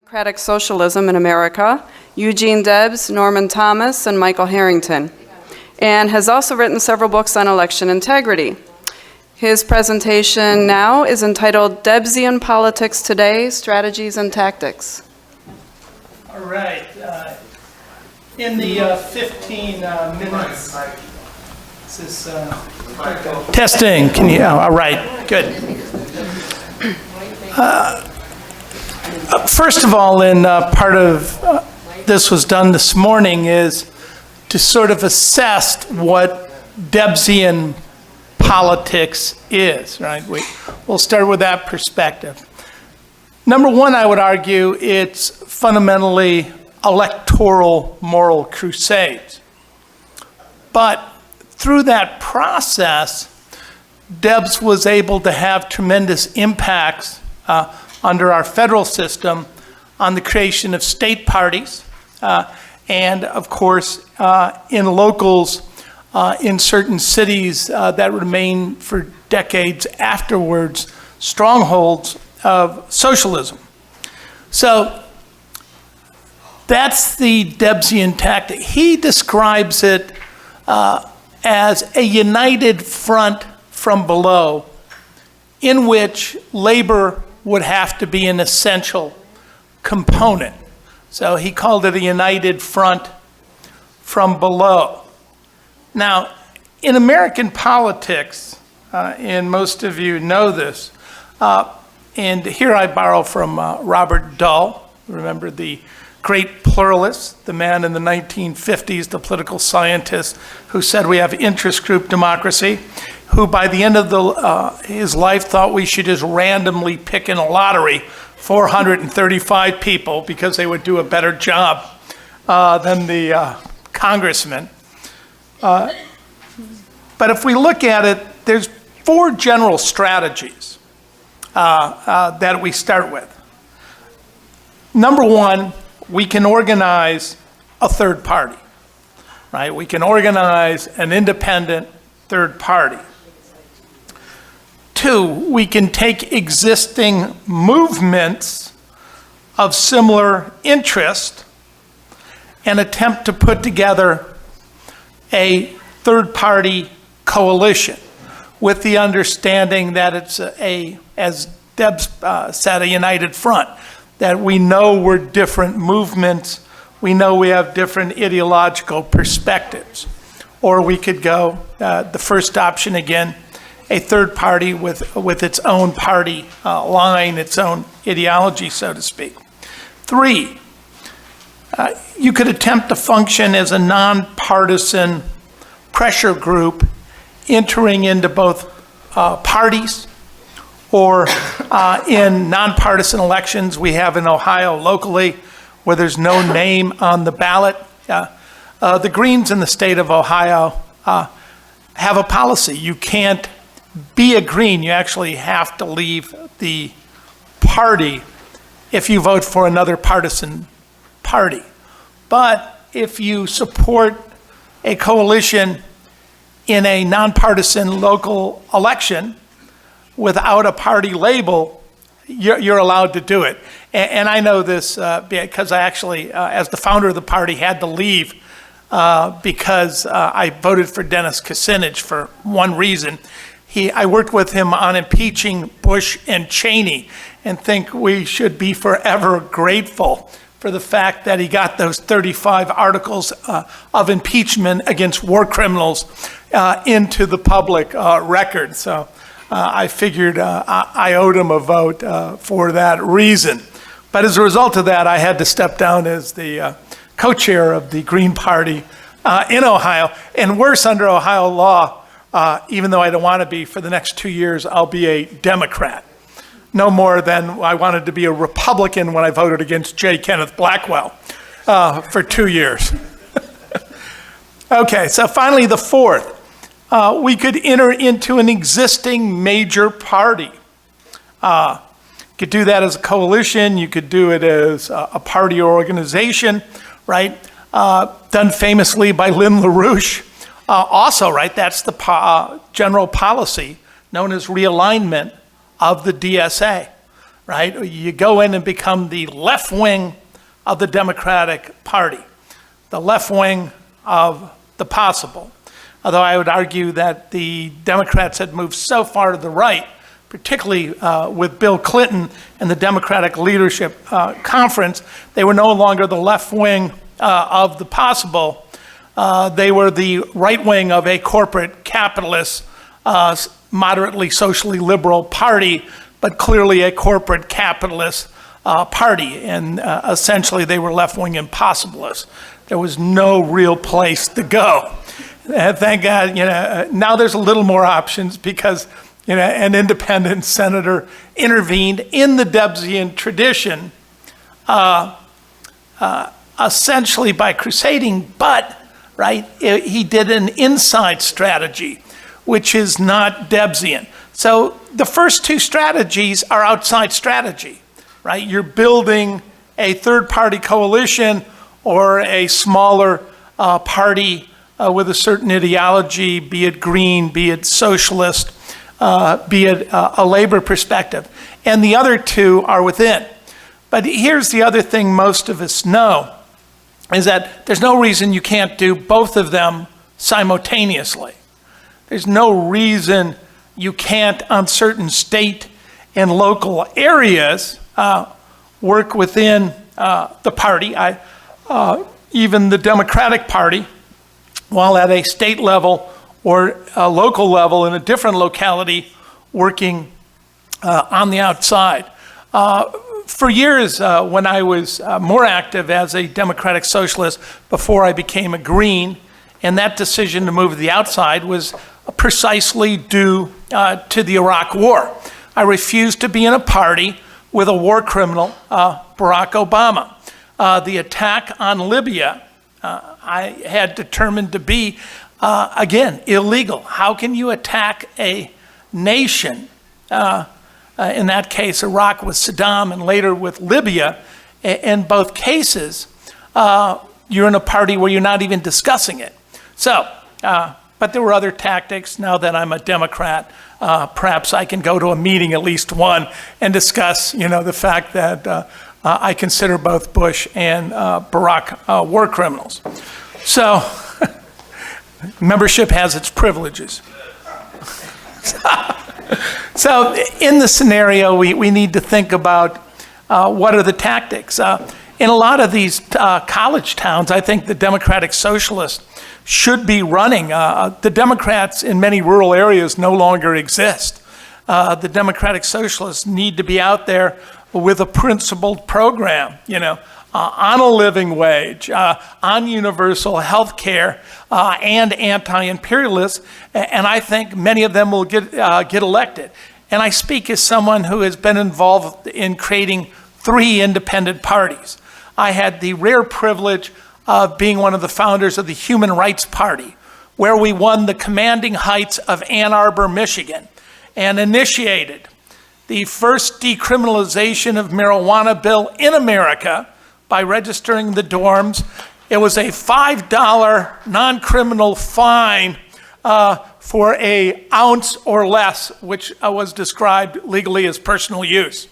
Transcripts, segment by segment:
Democratic Socialism in America, Eugene Debs, Norman Thomas, and Michael Harrington, and has also written several books on election integrity. His presentation now is entitled Debsian Politics Today, Strategies and Tactics. All right. In the 15 minutes, this is testing. Can you? Oh, all right. Good. First of all, and part of this was done this morning, is to sort of assess what Debsian politics is, right? We'll start with that perspective. Number one, I would argue it's fundamentally electoral moral crusades. But through that process, Debs was able to have tremendous impacts under our federal system on the creation of state parties, and of course in locals in certain cities that remain for decades afterwards strongholds of socialism. So that's the Debsian tactic. He describes it as a united front from below in which labor would have to be an essential component. So he called it a united front from below. Now, in American politics, and most of you know this, and here I borrow from Robert Dahl, remember the great pluralist, the man in the 1950s, the political scientist who said we have interest group democracy, who by the end of his life thought we should just randomly pick in a lottery 435 people because they would do a better job than the congressman. But if we look at it, there's four general strategies that we start with. Number one, we can organize a third party, right? We can organize an independent third party. Two, we can take existing movements of similar interest and attempt to put together a third party coalition with the understanding that it's as Debs said, a united front, that we know we're different movements, we know we have different ideological perspectives. Or we could go, the first option again, a third party with its own party line, its own ideology, so to speak. Three, you could attempt to function as a nonpartisan pressure group entering into both parties or in nonpartisan elections we have in Ohio locally where there's no name on the ballot. The Greens in the state of Ohio have a policy. You can't be a Green. You actually have to leave the party if you vote for another partisan party. But if you support a coalition in a nonpartisan local election without a party label, you're allowed to do it. And I know this because I actually, as the founder of the party, had to leave because I voted for Dennis Kucinich for one reason. I worked with him on impeaching Bush and Cheney and think we should be forever grateful for the fact that he got those 35 articles of impeachment against war criminals into the public record. So I figured I owed him a vote for that reason. But as a result of that, I had to step down as the co-chair of the Green Party in Ohio. And worse, under Ohio law, even though I don't want to be, for the next 2 years, I'll be a Democrat. No more than I wanted to be a Republican when I voted against J. Kenneth Blackwell for 2 years. Okay, so finally the fourth. We could enter into an existing major party. You could do that as a coalition. You could do it as a party or organization, right? Done famously by Lynn LaRouche. Also, right, that's the general policy known as realignment of the DSA. right? You go in and become the left wing of the Democratic Party, the left wing of the possible. Although I would argue that the Democrats had moved so far to the right, particularly with Bill Clinton and the Democratic Leadership Conference, they were no longer the left wing of the possible. They were the right wing of a corporate capitalist, moderately socially liberal party, but clearly a corporate capitalist party. And essentially they were left wing impossibilists. There was no real place to go. Thank God, now there's a little more options because an independent senator intervened in the Debsian tradition, essentially by crusading, but, right, he did an inside strategy, which is not Debsian. So the first two strategies are outside strategy, right? You're building a third-party coalition or a smaller party with a certain ideology, be it green, be it socialist, be it a labor perspective. And the other two are within. But here's the other thing most of us know, is that there's no reason you can't do both of them simultaneously. There's no reason you can't, on certain state and local areas, work within the party. Even the Democratic Party, while at a state level or a local level in a different locality, working on the outside. For years, when I was more active as a Democratic Socialist before I became a Green, and that decision to move to the outside was precisely due to the Iraq War. I refused to be in a party with a war criminal, Barack Obama. The attack on Libya, I had determined to be, again, illegal. How can you attack a nation, in that case Iraq with Saddam and later with Libya, in both cases, you're in a party where you're not even discussing it. So, but there were other tactics. Now that I'm a Democrat, perhaps I can go to a meeting, at least one, and discuss, the fact that I consider both Bush and Barack war criminals. So, membership has its privileges. So in the scenario, we need to think about what are the tactics. In a lot of these college towns, I think the Democratic Socialists should be running. The Democrats in many rural areas no longer exist. The Democratic Socialists need to be out there with a principled program, on a living wage, on universal health care, and anti-imperialists, and I think many of them will get elected. And I speak as someone who has been involved in creating 3 independent parties. I had the rare privilege of being one of the founders of the Human Rights Party, where we won the commanding heights of Ann Arbor, Michigan, and initiated the first decriminalization of marijuana bill in America by registering the dorms. It was a $5 non-criminal fine for an ounce or less, which was described legally as personal use.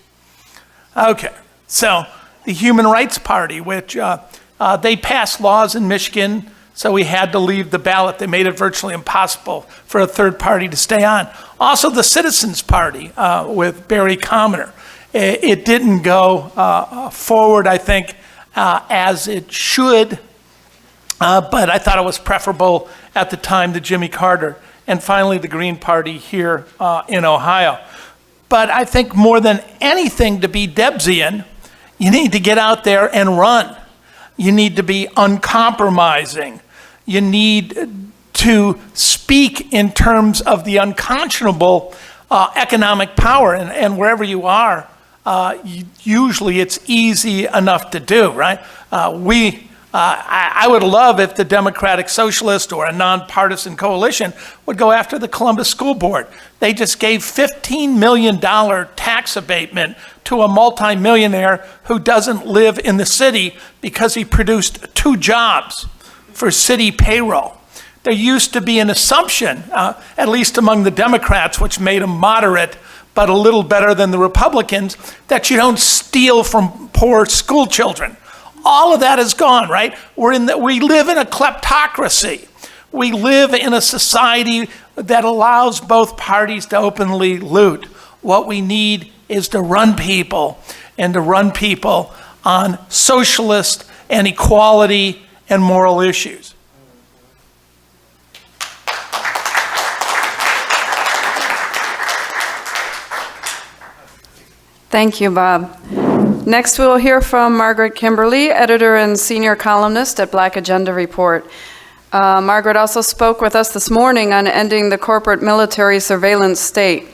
Okay, so the Human Rights Party, which they passed laws in Michigan, so we had to leave the ballot. They made it virtually impossible for a third party to stay on. Also the Citizens Party with Barry Commoner. It didn't go forward, I think, as it should, but I thought it was preferable at the time to Jimmy Carter, and finally the Green Party here in Ohio. But I think more than anything, to be Debsian, you need to get out there and run. You need to be uncompromising. You need to speak in terms of the unconscionable economic power, and wherever you are, usually it's easy enough to do, right? I would love if the Democratic Socialist or a nonpartisan coalition would go after the Columbus School Board. They just gave $15 million tax abatement to a multimillionaire who doesn't live in the city because he produced 2 jobs for city payroll. There used to be an assumption, at least among the Democrats, which made them moderate, but a little better than the Republicans, that you don't steal from poor school children. All of that is gone, right? We live in a kleptocracy. We live in a society that allows both parties to openly loot. What we need is to run people, and to run people on socialist and equality and moral issues. Thank you, Bob. Next, we will hear from Margaret Kimberley, editor and senior columnist at Black Agenda Report. Margaret also spoke with us this morning on ending the corporate military surveillance state.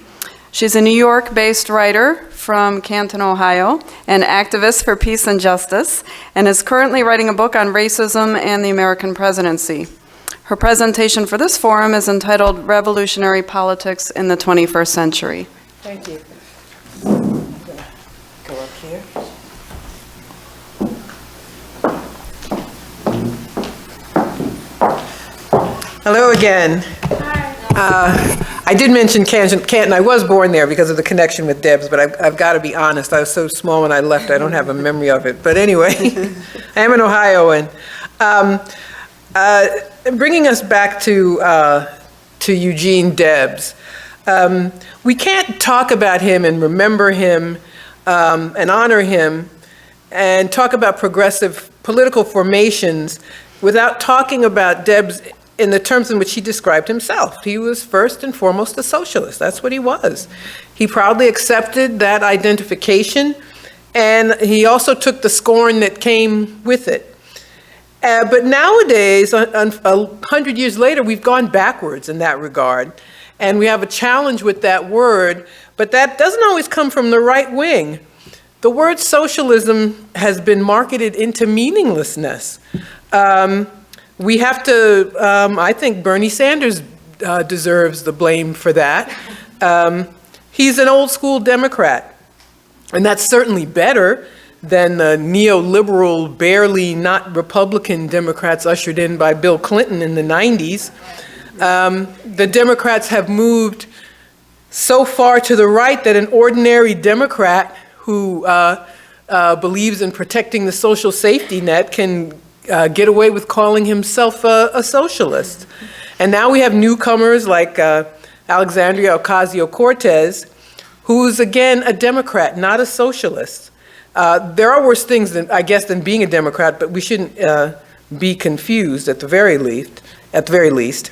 She's a New York-based writer from Canton, Ohio, an activist for peace and justice, and is currently writing a book on racism and the American presidency. Her presentation for this forum is entitled Revolutionary Politics in the 21st Century. Thank you. Go up here. Hello again. I did mention Canton. I was born there because of the connection with Debs, but I've got to be honest. I was so small when I left, I don't have a memory of it. But anyway, I am an Ohioan. Bringing us back to Eugene Debs. We can't talk about him and remember him and honor him and talk about progressive political formations without talking about Debs in the terms in which he described himself. He was first and foremost a socialist. That's what he was. He proudly accepted that identification, and he also took the scorn that came with it. But nowadays, 100 years later, we've gone backwards in that regard, and we have a challenge with that word, but that doesn't always come from the right wing. The word socialism has been marketed into meaninglessness. We have to, I think Bernie Sanders deserves the blame for that. He's an old school Democrat, and that's certainly better than the neo-liberal, barely not Republican Democrats ushered in by Bill Clinton in the 90s. The Democrats have moved so far to the right that an ordinary Democrat who believes in protecting the social safety net can get away with calling himself a socialist. And now we have newcomers like Alexandria Ocasio-Cortez, who's again a Democrat, not a socialist. There are worse things than, I guess, than being a Democrat, but we shouldn't be confused at the very least.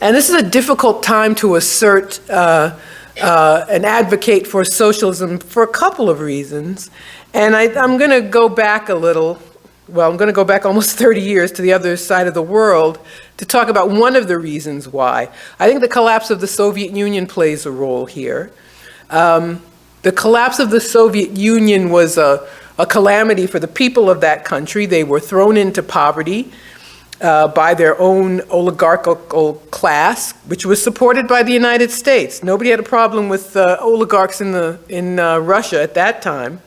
And this is a difficult time to assert and advocate for socialism for a couple of reasons. And I'm going to go back a little. Well, I'm going to go back almost 30 years to the other side of the world to talk about one of the reasons why. I think the collapse of the Soviet Union plays a role here. The collapse of the Soviet Union was a calamity for the people of that country. They were thrown into poverty by their own oligarchical class, which was supported by the United States. Nobody had a problem with oligarchs in Russia at that time.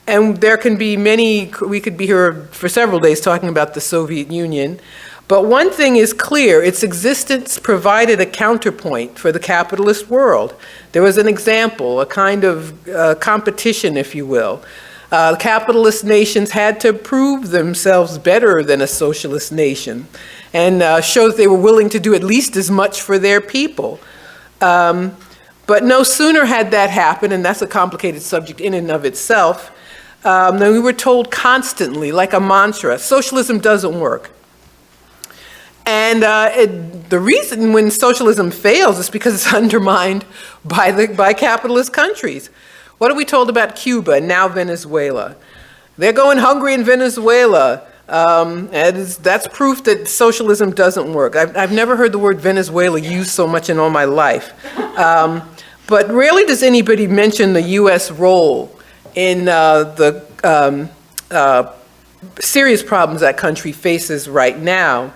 And there can be many, we could be here for several days talking about the Soviet Union. But one thing is clear, its existence provided a counterpoint for the capitalist world. There was an example, a kind of competition, if you will. Capitalist nations had to prove themselves better than a socialist nation and show that they were willing to do at least as much for their people. But no sooner had that happened, and that's a complicated subject in and of itself, then we were told constantly, like a mantra, socialism doesn't work. And the reason when socialism fails is because it's undermined by capitalist countries. What are we told about Cuba and now Venezuela? They're going hungry in Venezuela. And that's proof that socialism doesn't work. I've never heard the word Venezuela used so much in all my life. But rarely does anybody mention the U.S. role in the serious problems that country faces right now.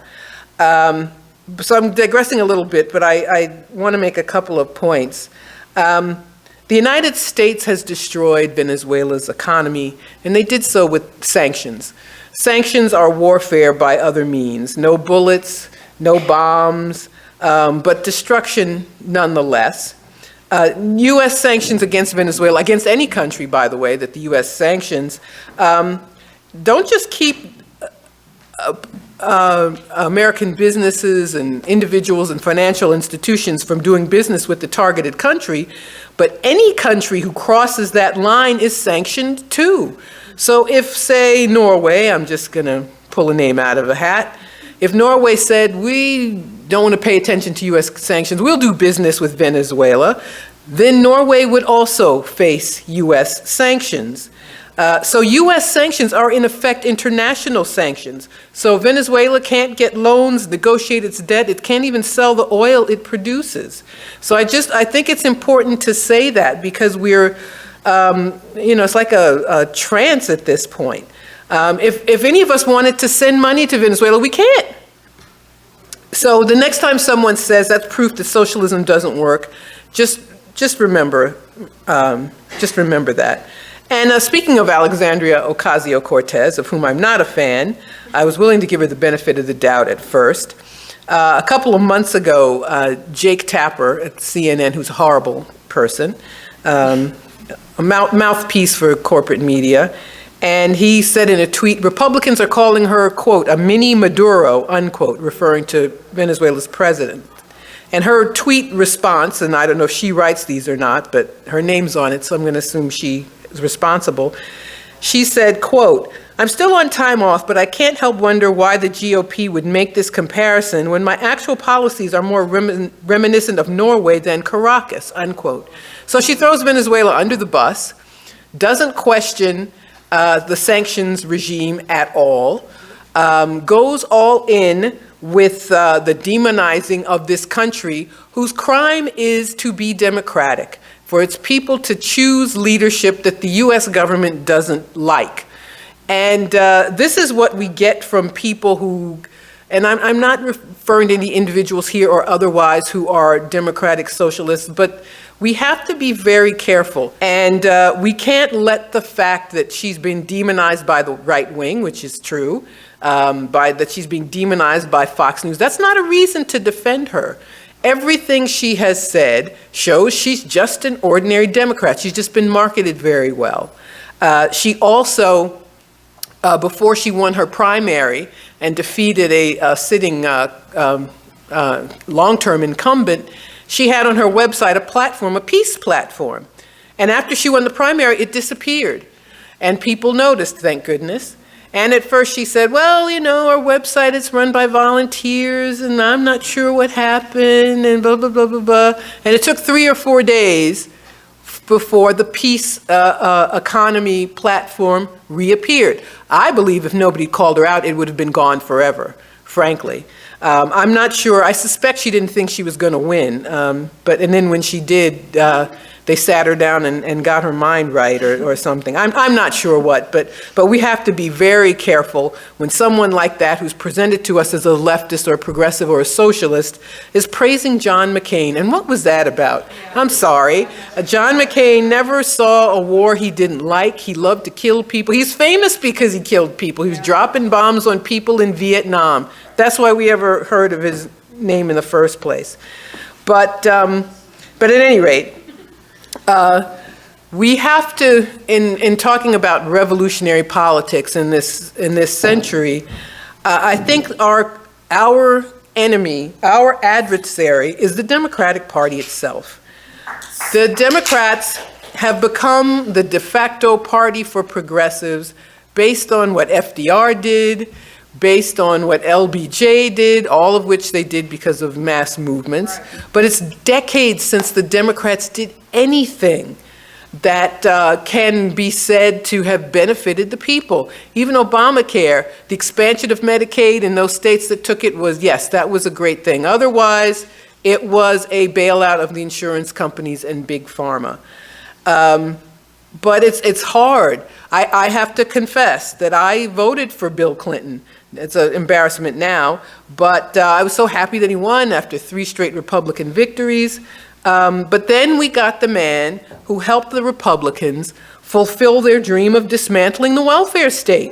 So I'm digressing a little bit, but I want to make a couple of points. The United States has destroyed Venezuela's economy, and they did so with sanctions. Sanctions are warfare by other means. No bullets, no bombs, but destruction nonetheless. U.S. sanctions against Venezuela, against any country, by the way, that the U.S. sanctions, don't just keep American businesses and individuals and financial institutions from doing business with the targeted country, but any country who crosses that line is sanctioned too. So if, say, Norway, I'm just going to pull a name out of a hat, if Norway said, we don't want to pay attention to U.S. sanctions, we'll do business with Venezuela, then Norway would also face U.S. sanctions. So U.S. sanctions are in effect international sanctions. So Venezuela can't get loans, negotiate its debt, it can't even sell the oil it produces. So I think it's important to say that because we're, it's like a trance at this point. If any of us wanted to send money to Venezuela, we can't. So the next time someone says that's proof that socialism doesn't work, just remember that. And speaking of Alexandria Ocasio-Cortez, of whom I'm not a fan, I was willing to give her the benefit of the doubt at first. A couple of months ago, Jake Tapper at CNN, who's a horrible person, a mouthpiece for corporate media, and he said in a tweet, Republicans are calling her, quote, a mini Maduro, unquote, referring to Venezuela's president. And her tweet response, and I don't know if she writes these or not, but her name's on it, so I'm going to assume she is responsible. She said, quote, I'm still on time off, but I can't help wonder why the GOP would make this comparison when my actual policies are more reminiscent of Norway than Caracas, unquote. So she throws Venezuela under the bus, doesn't question the sanctions regime at all, goes all in with the demonizing of this country whose crime is to be democratic, for its people to choose leadership that the US government doesn't like. And this is what we get from people who, and I'm not referring to any individuals here or otherwise who are democratic socialists, but we have to be very careful. And we can't let the fact that she's been demonized by the right wing, which is true, that she's being demonized by Fox News, that's not a reason to defend her. Everything she has said shows she's just an ordinary Democrat. She's just been marketed very well. She also, before she won her primary and defeated a sitting long-term incumbent, she had on her website a platform, a peace platform. And after she won the primary, it disappeared. And people noticed, thank goodness. And at first she said, well, our website is run by volunteers and I'm not sure what happened and blah, blah, blah, blah, blah. And it took 3 or 4 days before the peace economy platform reappeared. I believe if nobody called her out, it would have been gone forever, frankly. I'm not sure. I suspect she didn't think she was going to win. And then when she did, they sat her down and got her mind right or something. I'm not sure what, but we have to be very careful when someone like that who's presented to us as a leftist or a progressive or a socialist is praising John McCain. And what was that about? I'm sorry. John McCain never saw a war he didn't like. He loved to kill people. He's famous because he killed people. He was dropping bombs on people in Vietnam. That's why we ever heard of his name in the first place. But at any rate, we have to, in talking about revolutionary politics in this century, I think our enemy, our adversary, is the Democratic Party itself. The Democrats have become the de facto party for progressives based on what FDR did, based on what LBJ did, all of which they did because of mass movements. But it's decades since the Democrats did anything that can be said to have benefited the people. Even Obamacare, the expansion of Medicaid in those states that took it was, yes, that was a great thing. Otherwise, it was a bailout of the insurance companies and big pharma. But it's hard. I have to confess that I voted for Bill Clinton. It's an embarrassment now, but I was so happy that he won after 3 straight Republican victories. But then we got the man who helped the Republicans fulfill their dream of dismantling the welfare state.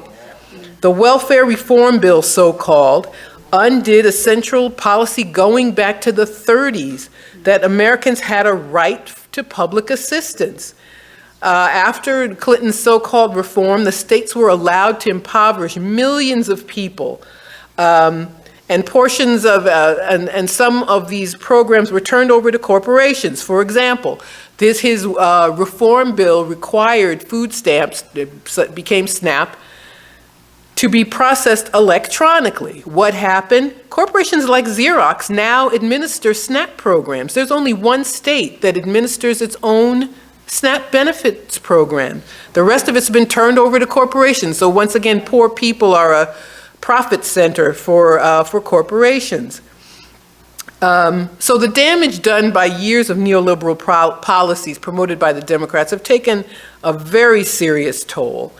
The welfare reform bill, so-called, undid a central policy going back to the 30s that Americans had a right to public assistance. After Clinton's so-called reform, the states were allowed to impoverish millions of people. And portions of, and some of these programs were turned over to corporations. For example, his reform bill required food stamps, it became SNAP, to be processed electronically. What happened? Corporations like Xerox now administer SNAP programs. There's only one state that administers its own SNAP benefits program. The rest of it's been turned over to corporations. So once again, poor people are a profit center for corporations. So the damage done by years of neoliberal policies promoted by the Democrats have taken a very serious toll.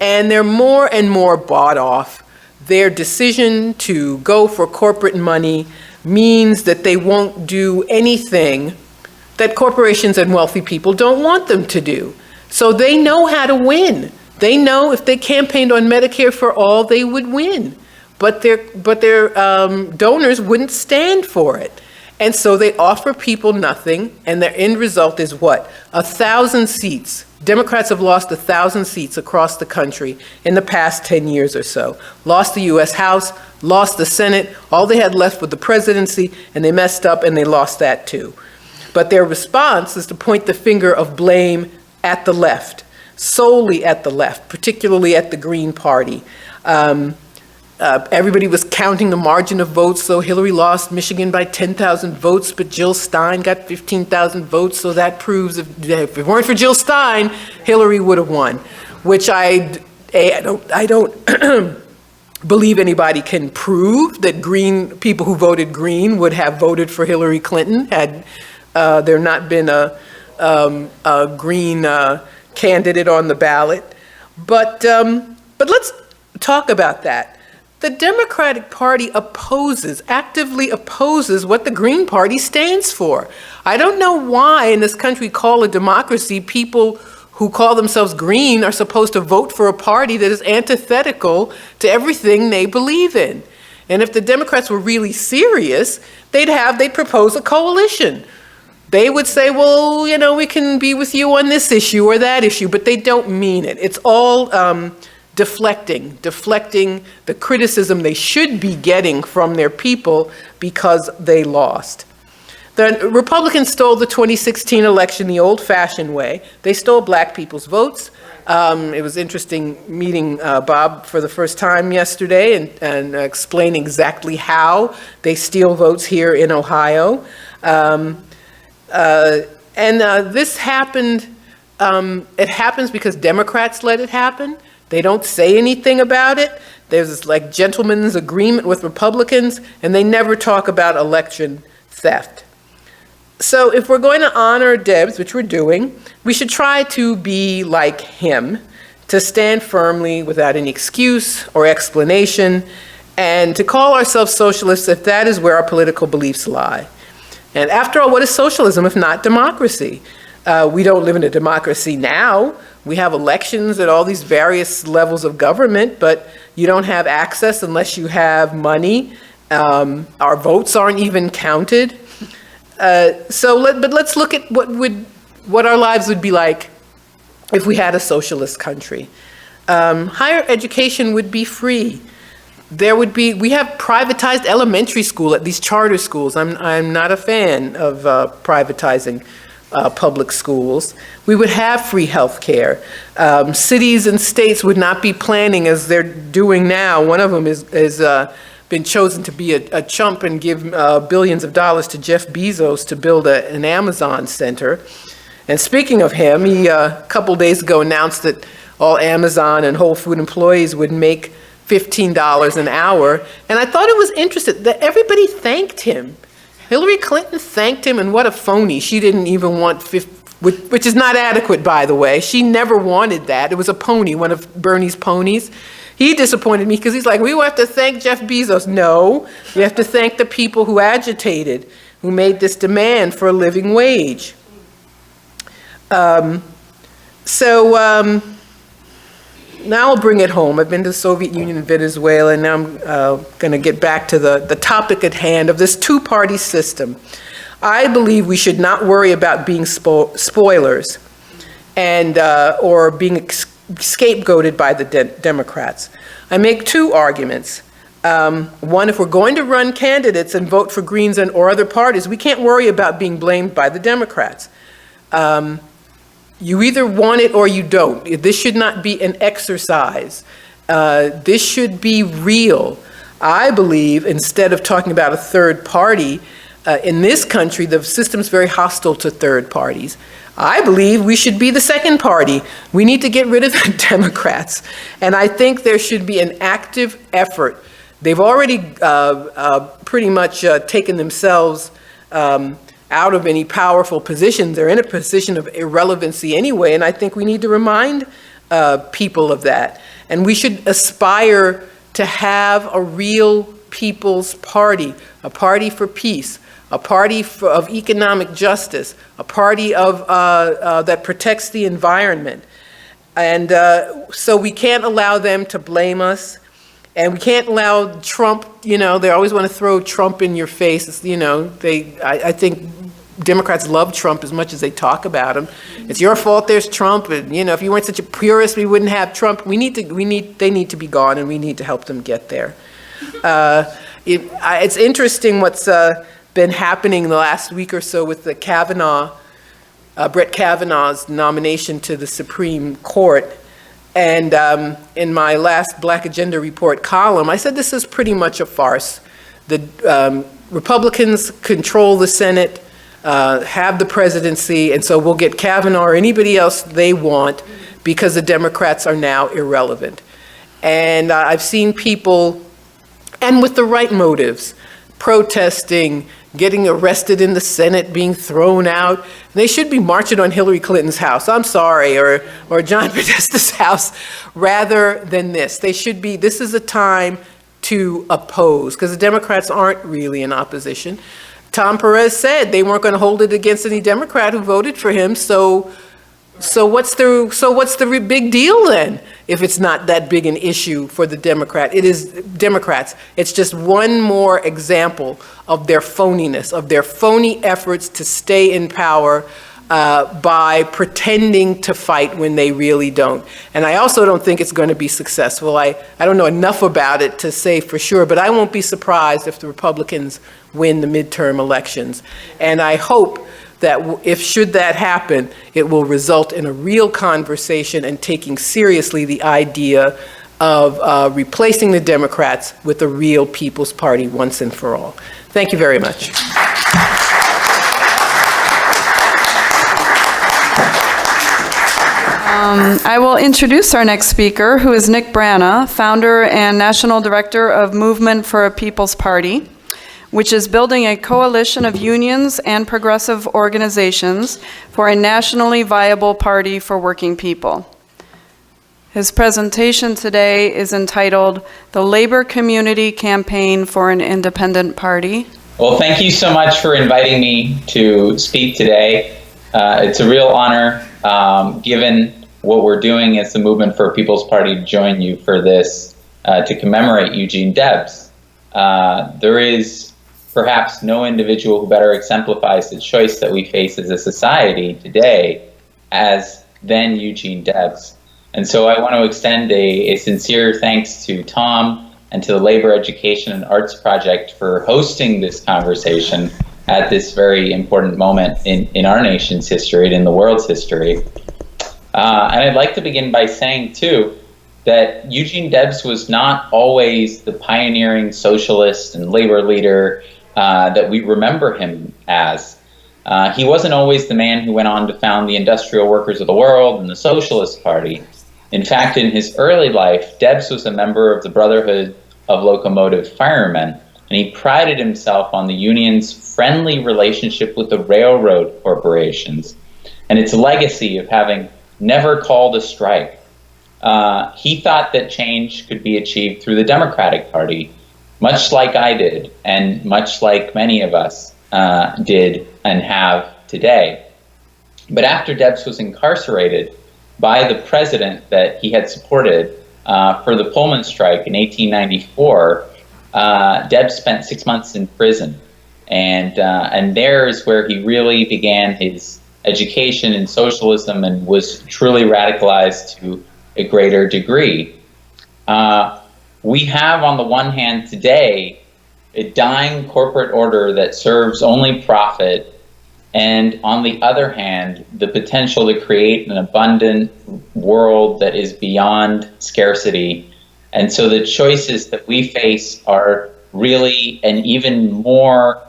And they're more and more bought off. Their decision to go for corporate money means that they won't do anything that corporations and wealthy people don't want them to do. So they know how to win. They know if they campaigned on Medicare for all, they would win. But their donors wouldn't stand for it. And so they offer people nothing, and their end result is what? 1,000 seats. Democrats have lost 1,000 seats across the country in the past 10 years or so. Lost the US House, lost the Senate, all they had left was the presidency, and they messed up and they lost that too. But their response is to point the finger of blame at the left, solely at the left, particularly at the Green Party. Everybody was counting the margin of votes, so Hillary lost Michigan by 10,000 votes, but Jill Stein got 15,000 votes, so that proves if it weren't for Jill Stein, Hillary would have won, which I don't believe anybody can prove that people who voted Green would have voted for Hillary Clinton had there not been a Green candidate on the ballot. But let's talk about that. The Democratic Party actively opposes what the Green Party stands for. I don't know why in this country called a democracy, people who call themselves green are supposed to vote for a party that is antithetical to everything they believe in. And if the Democrats were really serious, they'd propose a coalition. They would say, well, we can be with you on this issue or that issue, but they don't mean it. It's all deflecting the criticism they should be getting from their people because they lost. The Republicans stole the 2016 election the old-fashioned way. They stole black people's votes. It was interesting meeting Bob for the first time yesterday and explain exactly how they steal votes here in Ohio. This happened, it happens because Democrats let it happen. They don't say anything about it. There's this gentleman's agreement with Republicans, and they never talk about election theft. So if we're going to honor Debs, which we're doing, we should try to be like him, to stand firmly without any excuse or explanation, and to call ourselves socialists if that is where our political beliefs lie. And after all, what is socialism if not democracy? We don't live in a democracy now. We have elections at all these various levels of government, but you don't have access unless you have money. Our votes aren't even counted. But let's look at what our lives would be like if we had a socialist country. Higher education would be free. We have privatized elementary school at these charter schools. I'm not a fan of privatizing public schools. We would have free health care. Cities and states would not be planning as they're doing now. One of them is been chosen to be a chump and give billions of dollars to Jeff Bezos to build an Amazon center. And speaking of him, he a couple days ago announced that all Amazon and Whole Food employees would make $15 an hour. And I thought it was interesting that everybody thanked him. Hillary Clinton thanked him, and what a phony. She didn't even want, which is not adequate, by the way. She never wanted that. It was a pony, one of Bernie's ponies. He disappointed me because he's like, we have to thank Jeff Bezos. No, you have to thank the people who agitated, who made this demand for a living wage. Now I'll bring it home. I've been to the Soviet Union and Venezuela, and now I'm going to get back to the topic at hand of this two-party system. I believe we should not worry about being spoilers and or being scapegoated by the Democrats. I make two arguments. One, if we're going to run candidates and vote for Greens or other parties, we can't worry about being blamed by the Democrats. You either want it or you don't. This should not be an exercise. This should be real. I believe, instead of talking about a third party, in this country, the system's very hostile to third parties. I believe we should be the second party. We need to get rid of the Democrats. And I think there should be an active effort. They've already pretty much taken themselves out of any powerful positions. They're in a position of irrelevancy anyway, and I think we need to remind people of that. And we should aspire to have a real people's party, a party for peace, a party of economic justice, a party of that protects the environment. And so we can't allow them to blame us. And we can't allow Trump, you know, they always want to throw Trump in your face. It's, you know, I think Democrats love Trump as much as they talk about him. It's your fault there's Trump, and, you know, if you weren't such a purist, we wouldn't have Trump. They need to be gone, and we need to help them get there. It's interesting what's been happening the last week or so with the Brett Kavanaugh's nomination to the Supreme Court. And in my last Black Agenda Report column, I said this is pretty much a farce. The Republicans control the Senate, have the presidency, and so we'll get Kavanaugh or anybody else they want because the Democrats are now irrelevant. And I've seen people, and with the right motives, protesting, getting arrested in the Senate, being thrown out. They should be marching on Hillary Clinton's house, I'm sorry, or John Podesta's house, rather than this. This is a time to oppose, because the Democrats aren't really in opposition. Tom Perez said they weren't going to hold it against any Democrat who voted for him, so what's the big deal then? If it's not that big an issue for the Democrats. It's just one more example of their phoniness, of their phony efforts to stay in power by pretending to fight when they really don't. And I also don't think it's going to be successful. I don't know enough about it to say for sure, but I won't be surprised if the Republicans win the midterm elections. And I hope that should that happen, it will result in a real conversation and taking seriously the idea of replacing the Democrats with a real People's Party once and for all. Thank you very much. I will introduce our next speaker, who is Nick Brana, founder and national director of Movement for a People's Party, which is building a coalition of unions and progressive organizations for a nationally viable party for working people. His presentation today is entitled "The Labor Community Campaign for an Independent Party." Well, thank you so much for inviting me to speak today. It's a real honor, given what we're doing as the Movement for a People's Party, to join you for this, to commemorate Eugene Debs. There is perhaps no individual who better exemplifies the choice that we face as a society today than Eugene Debs. And so I want to extend a sincere thanks to Tom and to the Labor Education and Arts Project for hosting this conversation at this very important moment in our nation's history and in the world's history. And I'd like to begin by saying, too, that Eugene Debs was not always the pioneering socialist and labor leader that we remember him as. He wasn't always the man who went on to found the Industrial Workers of the World and the Socialist Party. In fact, in his early life, Debs was a member of the Brotherhood of Locomotive Firemen, and he prided himself on the union's friendly relationship with the railroad corporations and its legacy of having never called a strike. He thought that change could be achieved through the Democratic Party, much like I did, and much like many of us did and have today. But after Debs was incarcerated by the president that he had supported for the Pullman strike in 1894, Debs spent 6 months in prison. And there is where he really began his education in socialism and was truly radicalized to a greater degree. We have, on the one hand today, a dying corporate order that serves only profit, and on the other hand, the potential to create an abundant world that is beyond scarcity. And so the choices that we face are really an even more,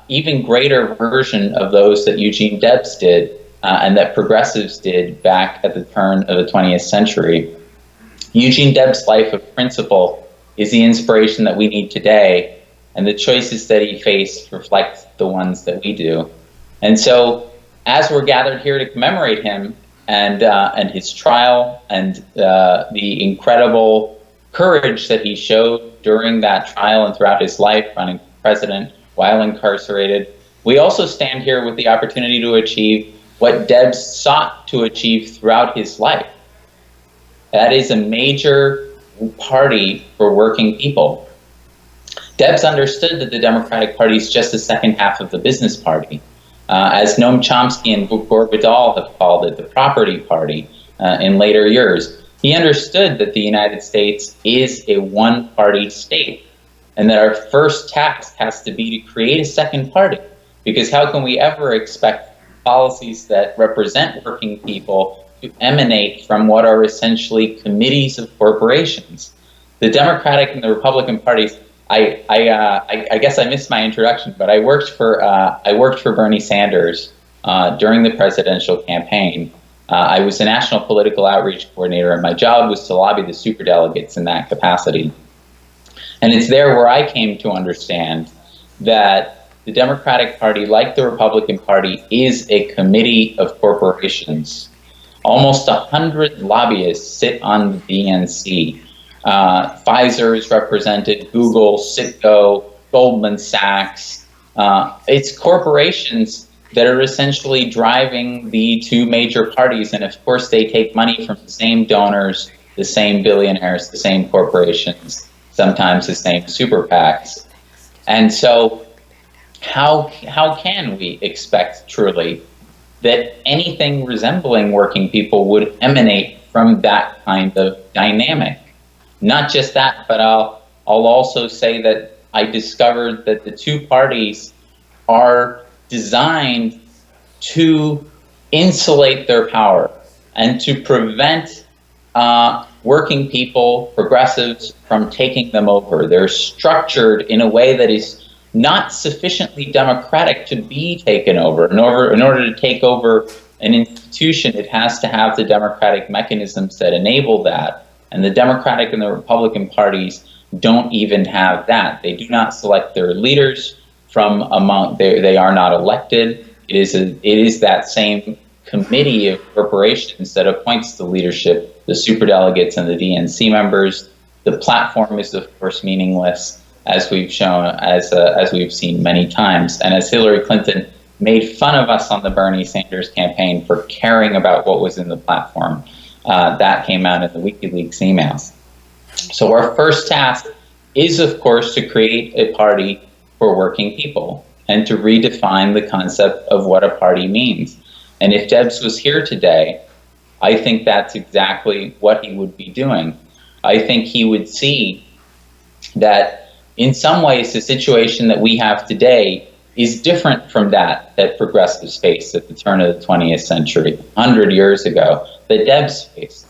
even greater version of those that Eugene Debs did and that progressives did back at the turn of the 20th century. Eugene Debs' life of principle is the inspiration that we need today, and the choices that he faced reflect the ones that we do. And so, as we're gathered here to commemorate him and his trial and the incredible courage that he showed during that trial and throughout his life, running for president while incarcerated, we also stand here with the opportunity to achieve what Debs sought to achieve throughout his life. That is a major party for working people. Debs understood that the Democratic Party is just the second half of the business party. As Noam Chomsky and Gore Vidal have called it, the property party in later years. He understood that the United States is a one-party state, and that our first task has to be to create a second party, because how can we ever expect policies that represent working people to emanate from what are essentially committees of corporations? The Democratic and the Republican parties, I guess I missed my introduction, but I worked for Bernie Sanders during the presidential campaign. I was a national political outreach coordinator, and my job was to lobby the superdelegates in that capacity. And it's there where I came to understand that the Democratic Party, like the Republican Party, is a committee of corporations. Almost 100 lobbyists sit on the DNC. Pfizer is represented, Google, Citgo, Goldman Sachs. It's corporations that are essentially driving the two major parties, and of course they take money from the same donors, the same billionaires, the same corporations, sometimes the same super PACs. And so how can we expect truly that anything resembling working people would emanate from that kind of dynamic? Not just that, but I'll also say that I discovered that the two parties are designed to insulate their power and to prevent working people, progressives, from taking them over. They're structured in a way that is not sufficiently democratic to be taken over. In order to take over an institution, it has to have the democratic mechanisms that enable that. And the Democratic and the Republican parties don't even have that. They do not select their leaders from among, they are not elected. It is that same committee of corporations that appoints the leadership, the superdelegates and the DNC members. The platform is, of course, meaningless, as we've shown, as we've seen many times. And as Hillary Clinton made fun of us on the Bernie Sanders campaign for caring about what was in the platform, that came out in the WikiLeaks emails. So our first task is, of course, to create a party for working people and to redefine the concept of what a party means. And if Debs was here today, I think that's exactly what he would be doing. I think he would see that in some ways the situation that we have today is different from that progressives faced at the turn of the 20th century, 100 years ago, that Debs faced.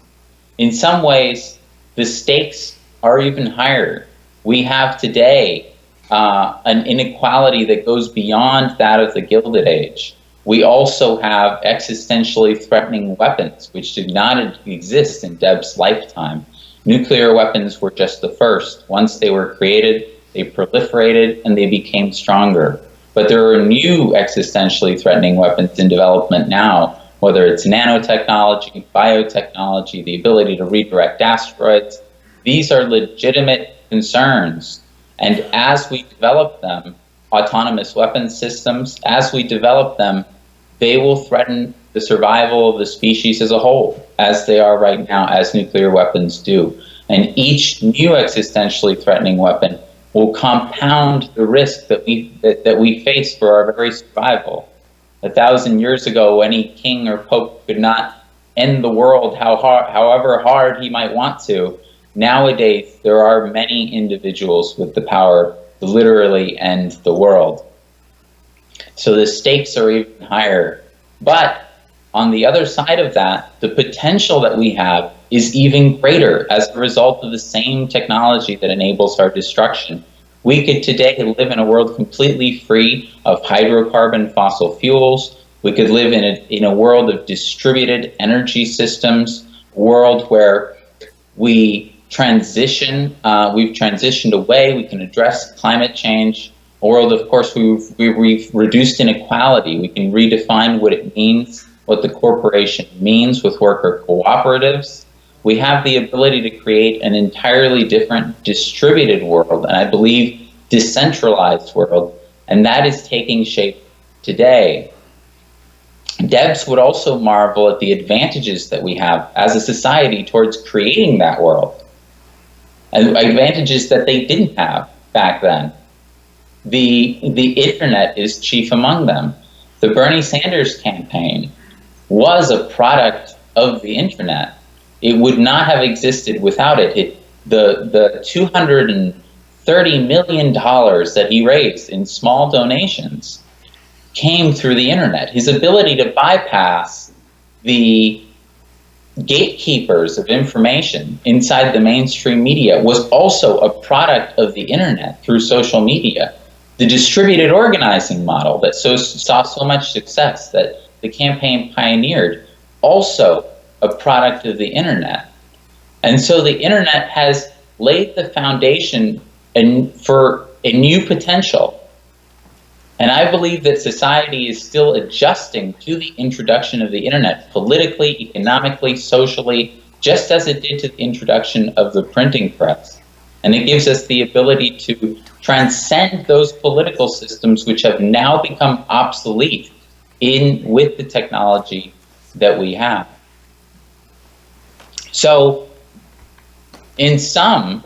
In some ways, the stakes are even higher. We have today an inequality that goes beyond that of the Gilded Age. We also have existentially threatening weapons, which did not exist in Debs' lifetime. Nuclear weapons were just the first. Once they were created, they proliferated and they became stronger. But there are new existentially threatening weapons in development now, whether it's nanotechnology, biotechnology, the ability to redirect asteroids. These are legitimate concerns. And as we develop them, autonomous weapons systems, as we develop them, they will threaten the survival of the species as a whole, as they are right now, as nuclear weapons do. And each new existentially threatening weapon will compound the risk that we face for our very survival. 1,000 years ago, any king or pope could not end the world however hard he might want to. Nowadays, there are many individuals with the power to literally end the world. So the stakes are even higher. But on the other side of that, the potential that we have is even greater as a result of the same technology that enables our destruction. We could today live in a world completely free of hydrocarbon fossil fuels. We could live in a world of distributed energy systems, a world where we've transitioned away, we can address climate change, a world, of course, we've reduced inequality. We can redefine what it means, what the corporation means with worker cooperatives. We have the ability to create an entirely different distributed world, and I believe decentralized world, and that is taking shape today. Debs would also marvel at the advantages that we have as a society towards creating that world, and advantages that they didn't have back then. The internet is chief among them. The Bernie Sanders campaign was a product of the internet. It would not have existed without it. The $230 million that he raised in small donations came through the internet. His ability to bypass the gatekeepers of information inside the mainstream media was also a product of the internet through social media. The distributed organizing model that saw so much success that the campaign pioneered, also a product of the internet. And so the internet has laid the foundation for a new potential. And I believe that society is still adjusting to the introduction of the internet politically, economically, socially, just as it did to the introduction of the printing press. And it gives us the ability to transcend those political systems which have now become obsolete with the technology that we have. So, in sum,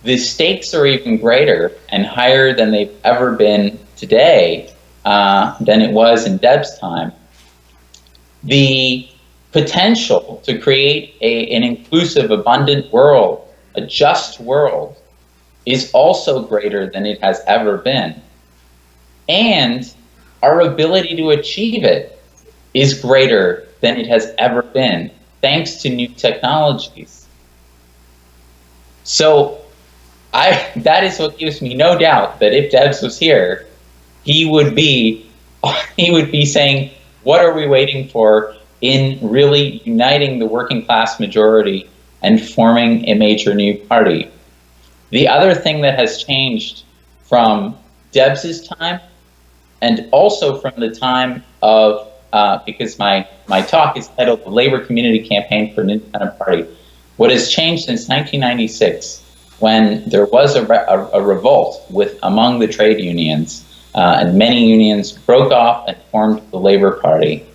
the stakes are even greater and higher than they've ever been today than it was in Debs' time. The potential to create an inclusive, abundant world, a just world, is also greater than it has ever been. And our ability to achieve it is greater than it has ever been, thanks to new technologies. So that is what gives me no doubt that if Debs was here, he would be saying, what are we waiting for in really uniting the working class majority and forming a major new party? The other thing that has changed from Debs' time, and also from the time of, because my talk is titled The Labor Community Campaign for an Independent Party, what has changed since 1996, when there was a revolt among the trade unions, and many unions broke off and formed the Labor Party.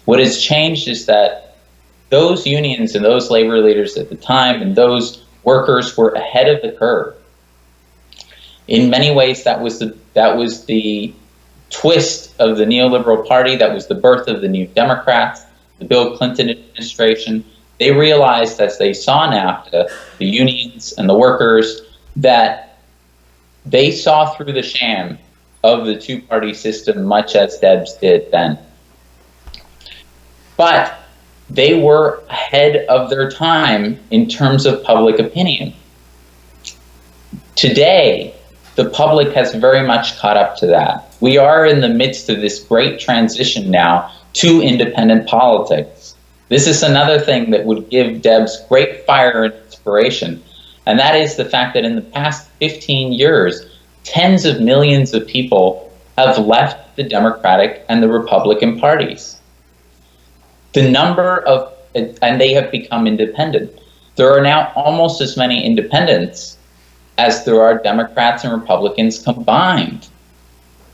What has changed is that those unions and those labor leaders at the time and those workers were ahead of the curve. In many ways, that was the twist of the Neo-Liberal Party. That was the birth of the New Democrats, the Bill Clinton administration. They realized, as they saw NAFTA, the unions and the workers, that they saw through the sham of the two-party system, much as Debs did then. But they were ahead of their time in terms of public opinion. Today, the public has very much caught up to that. We are in the midst of this great transition now to independent politics. This is another thing that would give Debs great fire and inspiration, and that is the fact that in the past 15 years, tens of millions of people have left the Democratic and the Republican parties. And they have become independent. There are now almost as many independents as there are Democrats and Republicans combined.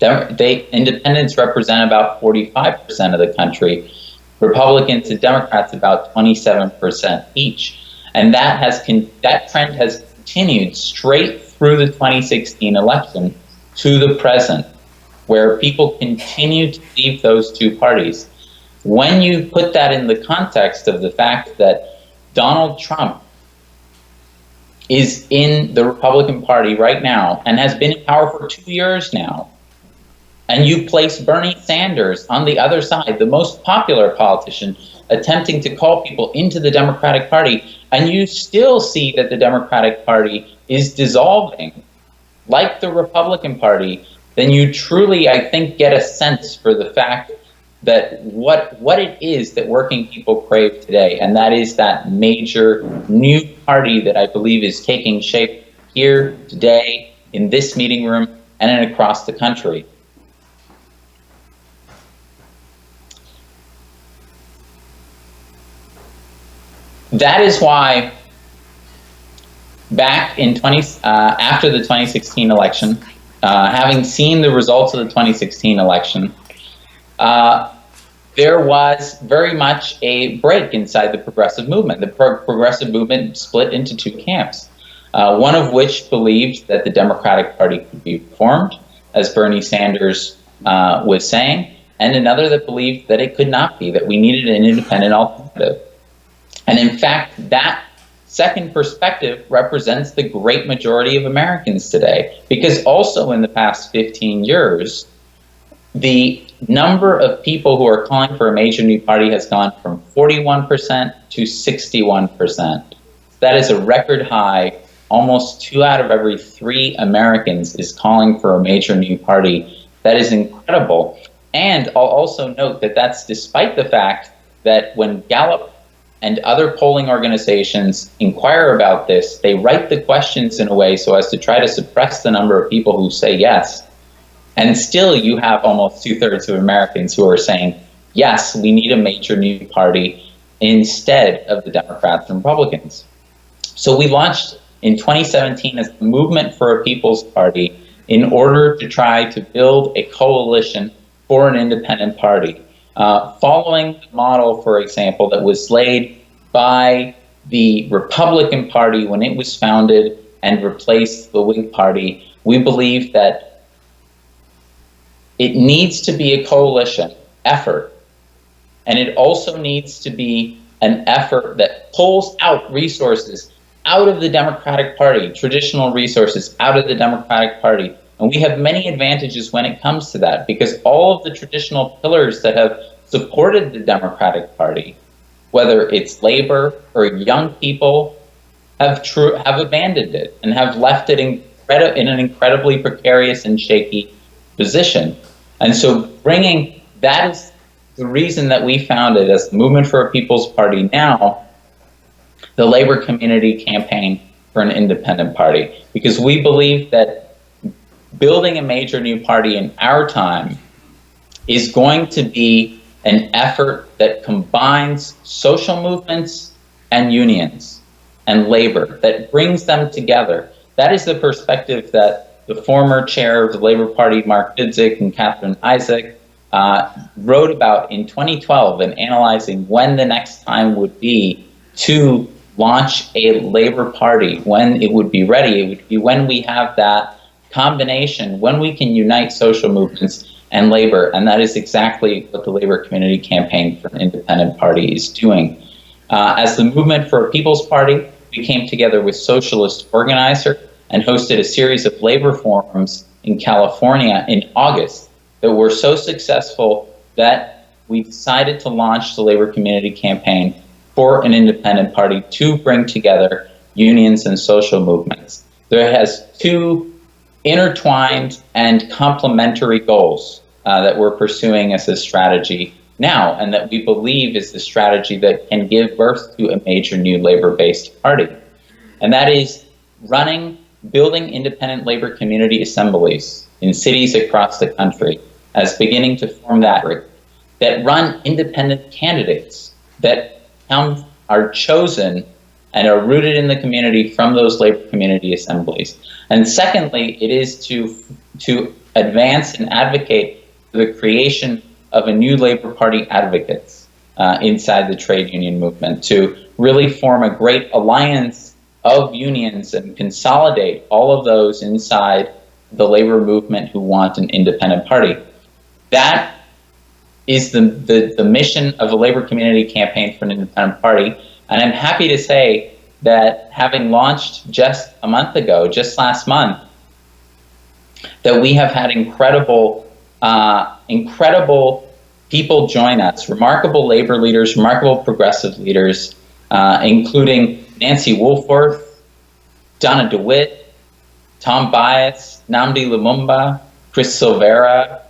Independents represent about 45% of the country, Republicans and Democrats about 27% each. And that trend has continued straight through the 2016 election to the present, where people continue to leave those two parties. When you put that in the context of the fact that Donald Trump is in the Republican Party right now and has been in power for 2 years now, and you place Bernie Sanders on the other side, the most popular politician, attempting to call people into the Democratic Party, and you still see that the Democratic Party is dissolving, like the Republican Party, then you truly, I think, get a sense for the fact that what it is that working people crave today, and that is that major new party that I believe is taking shape here today in this meeting room and across the country. That is why back in after the 2016 election, having seen the results of the 2016 election, there was very much a break inside the progressive movement. The progressive movement split into two camps, one of which believed that the Democratic Party could be reformed, as Bernie Sanders was saying, and another that believed that it could not be, that we needed an independent alternative. And in fact, that second perspective represents the great majority of Americans today, because also in the past 15 years, the number of people who are calling for a major new party has gone from 41% to 61%. That is a record high. Almost 2 out of every 3 Americans is calling for a major new party. That is incredible. And I'll also note that that's despite the fact that when Gallup and other polling organizations inquire about this, they write the questions in a way so as to try to suppress the number of people who say yes. And still you have almost 2/3 of Americans who are saying, yes, we need a major new party instead of the Democrats and Republicans. So we launched in 2017 as the Movement for a People's Party in order to try to build a coalition for an independent party. Following the model, for example, that was laid by the Republican Party when it was founded and replaced the Whig Party, we believe that it needs to be a coalition effort, and it also needs to be an effort that pulls out resources out of the Democratic Party, traditional resources out of the Democratic Party. And we have many advantages when it comes to that, because all of the traditional pillars that have supported the Democratic Party, whether it's labor or young people, have abandoned it and have left it in an incredibly precarious and shaky position. And so bringing, that is the reason that we founded as the Movement for a People's Party now, the Labor Community Campaign for an Independent Party, because we believe that building a major new party in our time is going to be an effort that combines social movements and unions and labor, that brings them together. That is the perspective that the former chair of the Labor Party, Mark Dudzik, and Catherine Isaac wrote about in 2012 in analyzing when the next time would be to launch a Labor Party, when it would be ready. It would be when we have that combination, when we can unite social movements and labor, and that is exactly what the Labor Community Campaign for an Independent Party is doing. As the Movement for a People's Party, we came together with socialist organizers and hosted a series of labor forums in California in August that were so successful that we decided to launch the Labor Community Campaign for an Independent Party to bring together unions and social movements. There has 2 intertwined and complementary goals that we're pursuing as a strategy now, and that we believe is the strategy that can give birth to a major new labor-based party. And that is building independent labor community assemblies in cities across the country, as beginning to form that run independent candidates that are chosen and are rooted in the community from those labor community assemblies. And secondly, it is to advance and advocate for the creation of a new Labor Party advocates inside the trade union movement, to really form a great alliance of unions and consolidate all of those inside the labor movement who want an independent party. That is the mission of the Labor Community Campaign for an Independent Party. And I'm happy to say that having launched just a month ago, just last month, that we have had incredible people join us, remarkable labor leaders, remarkable progressive leaders, including Nancy Woolforth, Donna DeWitt, Tom Bias, Nnamdi Lumumba, Chris Silvera,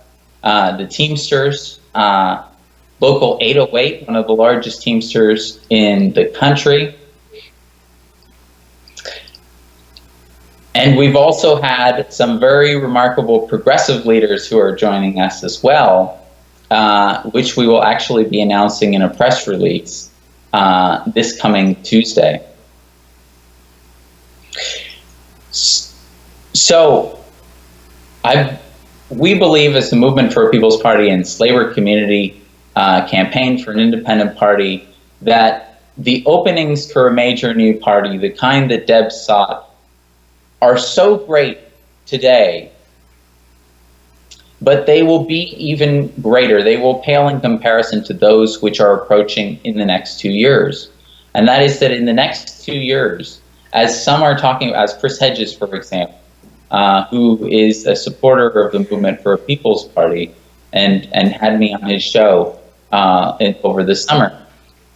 the Teamsters, Local 808, one of the largest Teamsters in the country. And we've also had some very remarkable progressive leaders who are joining us as well, which we will actually be announcing in a press release this coming Tuesday. So we believe, as the Movement for a People's Party and Labor Community Campaign for an Independent Party, that the openings for a major new party, the kind that Debs sought, are so great today, but they will be even greater. They will pale in comparison to those which are approaching in the next 2 years. And that is that in the next 2 years, as some are talking, as Chris Hedges, for example, who is a supporter of the Movement for a People's Party and had me on his show over the summer,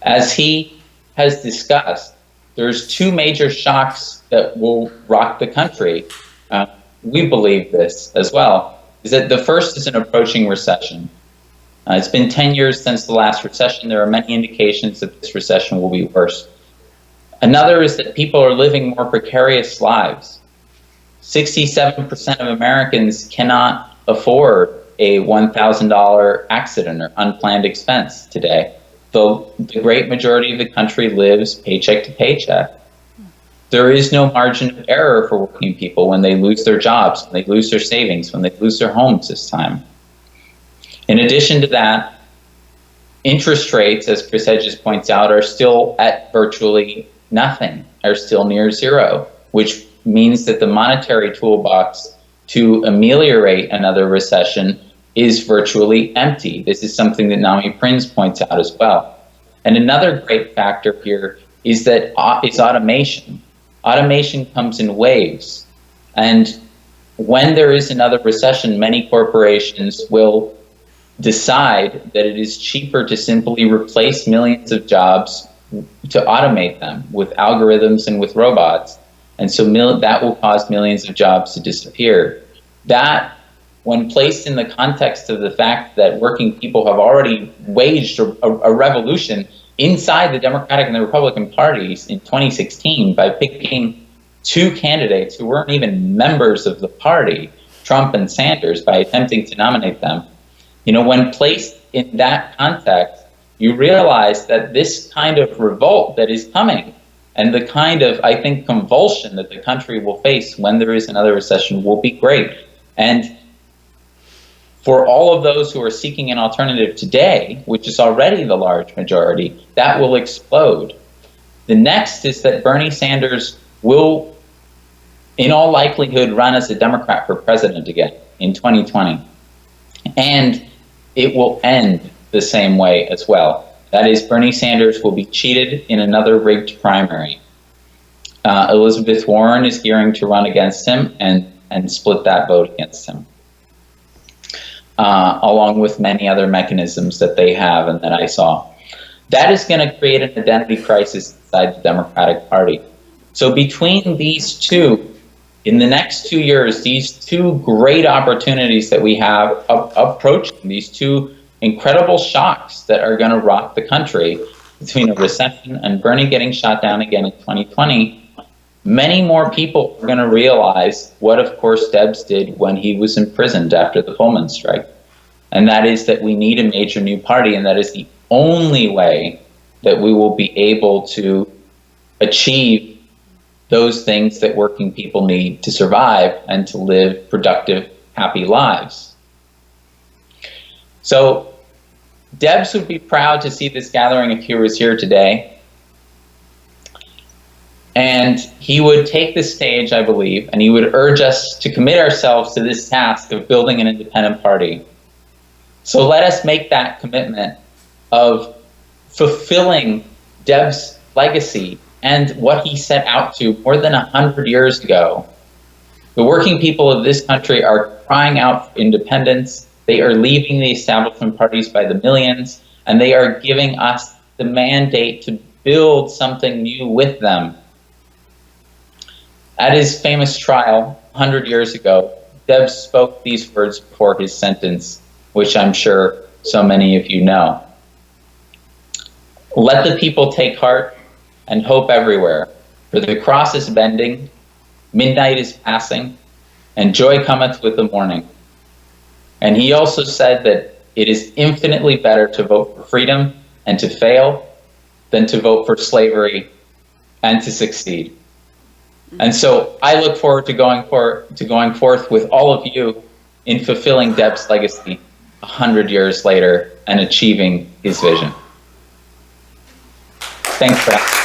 as he has discussed, there's two major shocks that will rock the country. We believe this as well, is that the first is an approaching recession. It's been 10 years since the last recession. There are many indications that this recession will be worse. Another is that people are living more precarious lives. 67% of Americans cannot afford a $1,000 accident or unplanned expense today. The great majority of the country lives paycheck to paycheck. There is no margin of error for working people when they lose their jobs, when they lose their savings, when they lose their homes this time. In addition to that, interest rates, as Chris Hedges points out, are still at virtually nothing, are still near zero, which means that the monetary toolbox to ameliorate another recession is virtually empty. This is something that Nami Prinz points out as well. And another great factor here is that it's automation. Automation comes in waves. And when there is another recession, many corporations will decide that it is cheaper to simply replace millions of jobs, to automate them with algorithms and with robots. And so that will cause millions of jobs to disappear. That, when placed in the context of the fact that working people have already waged a revolution inside the Democratic and the Republican parties in 2016 by picking two candidates who weren't even members of the party, Trump and Sanders, by attempting to nominate them. You know, when placed in that context, you realize that this kind of revolt that is coming and the kind of, I think, convulsion that the country will face when there is another recession will be great. And for all of those who are seeking an alternative today, which is already the large majority, that will explode. The next is that Bernie Sanders will, in all likelihood, run as a Democrat for president again in 2020. And it will end the same way as well. That is, Bernie Sanders will be cheated in another rigged primary. Elizabeth Warren is gearing to run against him and split that vote against him, along with many other mechanisms that they have and that I saw. That is going to create an identity crisis inside the Democratic Party. So between these two, in the next 2 years, these two great opportunities that we have approaching, these two incredible shocks that are going to rock the country, between a recession and Bernie getting shot down again in 2020, many more people are going to realize what, of course, Debs did when he was imprisoned after the Pullman strike. And that is that we need a major new party, and that is the only way that we will be able to achieve those things that working people need to survive and to live productive, happy lives. So Debs would be proud to see this gathering if he was here today. And he would take the stage, I believe, and he would urge us to commit ourselves to this task of building an independent party. So let us make that commitment of fulfilling Debs' legacy and what he set out to more than 100 years ago. The working people of this country are crying out for independence. They are leaving the establishment parties by the millions, and they are giving us the mandate to build something new with them. At his famous trial 100 years ago, Debs spoke these words before his sentence, which I'm sure so many of you know. Let the people take heart and hope everywhere, for the cross is bending, midnight is passing, and joy cometh with the morning. And he also said that it is infinitely better to vote for freedom and to fail than to vote for slavery and to succeed. And so I look forward to going forth with all of you in fulfilling Debs' legacy 100 years later and achieving his vision. Thanks, Brana.